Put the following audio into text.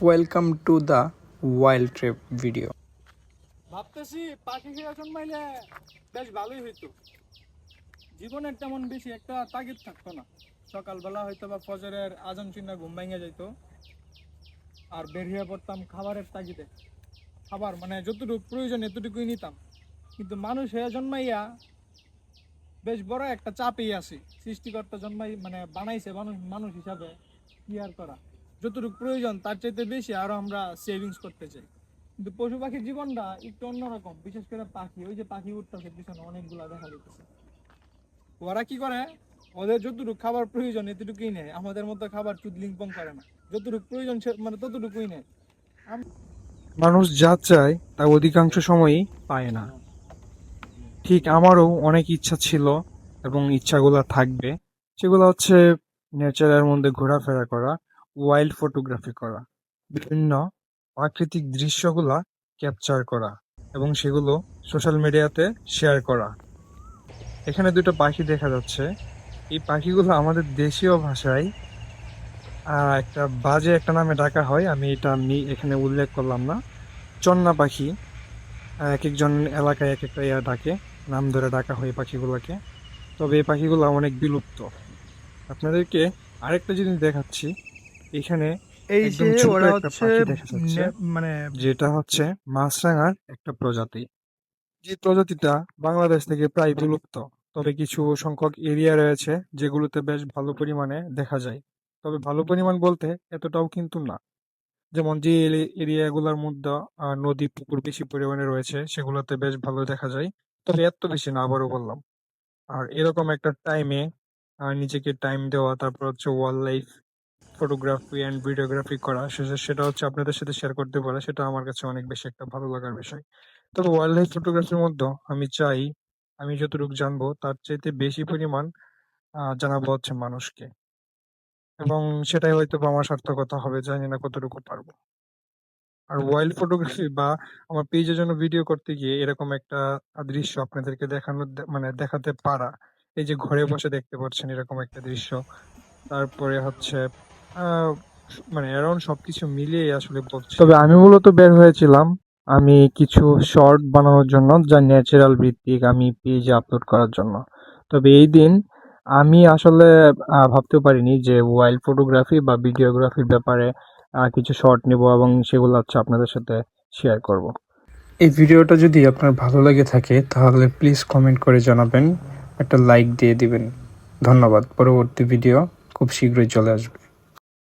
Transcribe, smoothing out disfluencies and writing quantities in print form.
Welcome to the Wild Trip video. ভাবতেছি পাখি খেয়ে জন্মাইলে বেশ ভালোই হইতো। জীবনের তেমন বেশি একটা তাগিদ থাকতো না। সকালবেলা হয়তো বা ফজরের আজান চিন্না ঘুম ভেঙে যাইত, আর বের হয়ে পড়তাম খাবারের তাগিদে। খাবার মানে যতটুকু প্রয়োজন এতটুকুই নিতাম। কিন্তু মানুষ হয়ে জন্মাইয়া বেশ বড় একটা চাপেই আছি। সৃষ্টিকর্তা মানে বানাইছে মানুষ মানুষ হিসাবে কি আর করা, যতটুকু প্রয়োজন তার চাইতে বেশি আরো আমরা সেভিংস করতে চাই। কিন্তু পশু পাখির জীবনটা একটু অন্যরকম, বিশেষ করে পাখি। ওই যে পাখি উঠতেছে পিছনে অনেকগুলা দেখা যাইতেছে। ওরা কি করে, ওদের যতটুকু খাবার প্রয়োজন এতটুকুই নেয়। আমাদের মতো খাবার চুদলিংপং করে না, যতটুকু প্রয়োজন মানে ততটুকুই নেয়। মানুষ যা চায় তা অধিকাংশ সময়ই পায় না। ঠিক আমারও অনেক ইচ্ছা ছিল এবং ইচ্ছাগুলো থাকবে। সেগুলো হচ্ছে নেচারের মধ্যে ঘোরাফেরা করা, ওয়াইল্ড ফটোগ্রাফি করা, বিভিন্ন প্রাকৃতিক দৃশ্যগুলা ক্যাপচার করা এবং সেগুলো সোশ্যাল মিডিয়াতে শেয়ার করা। এখানে দুটো পাখি দেখা যাচ্ছে। এই পাখিগুলো আমাদের দেশীয় ভাষায় একটা বাজে একটা নামে ডাকা হয়, আমি এখানে উল্লেখ করলাম না। চন্না পাখি। এক একজন এলাকায় এক একটা ডাকে, নাম ধরে ডাকা হয় এই পাখিগুলোকে। তবে এই পাখিগুলো অনেক বিলুপ্ত। আপনাদেরকে আরেকটা জিনিস দেখাচ্ছি। এখানে এই একদম যে ছোট ওরা একটা হচ্ছে পাখি দেখা যাচ্ছে, মানে যেটা হচ্ছে মাছরাঙার একটা প্রজাতি। যে প্রজাতিটা বাংলাদেশ থেকে প্রায় বিলুপ্ত। তবে কিছু সংখ্যক এরিয়া রয়েছে যেগুলোতে বেশ ভালো পরিমাণে দেখা যায়। তবে ভালো পরিমাণ বলতে এতটাও কিন্তু না। যেমন যে এরিয়াগুলোর মধ্যে নদী পুকুর বেশি পরিমাণে রয়েছে সেগুলোতে বেশ ভালো দেখা যায়। তবে এত বেশি না, আবারও বললাম। আর এরকম একটা টাইমে নিজেকে টাইম দেওয়া, তারপর হচ্ছে wild life photography and videography করা, সেটা হচ্ছে আপনাদের সাথে শেয়ার করতে পারা, সেটা আমার কাছে অনেক বেশি একটা ভালো লাগার বিষয়। তবে ওয়াইল্ড লাইফ ফটোগ্রাফির মধ্যে আমি চাই আমি যতটুকু জানবো তার চাইতে বেশি পরিমাণ জানাবো হচ্ছে মানুষকে, এবং সেটাই হয়তো বা আমার সার্থকতা হবে, জানি না কতটুকু পারবো। আর ওয়াইল্ড ফটোগ্রাফি বা আমার পেজের জন্য ভিডিও করতে গিয়ে এরকম একটা দৃশ্য আপনাদেরকে মানে দেখাতে পারা, এই যে ঘরে বসে দেখতে পাচ্ছেন এরকম একটা দৃশ্য। তারপরে হচ্ছে আহ মানে অ্যারাউন্ড সবকিছু মিলিয়ে আসলে বলছি। তবে আমি মূলত বের হয়েছিলাম আমি কিছু শর্ট বানানোর জন্য, যা ন্যাচারাল ভিত্তিক, আমি পেজে আপলোড করার জন্য। তবে এই দিন আমি আসলে ভাবতেও পারিনি যে ওয়াইল্ড ফটোগ্রাফি বা ভিডিওগ্রাফির ব্যাপারে কিছু শর্ট নেব এবং সেগুলো হচ্ছে আপনাদের সাথে শেয়ার করব। এই ভিডিওটা যদি আপনার ভালো লেগে থাকে তাহলে প্লিজ কমেন্ট করে জানাবেন, একটা লাইক দিয়ে দিবেন। ধন্যবাদ। পরবর্তী ভিডিও খুব শীঘ্রই চলে আসবে।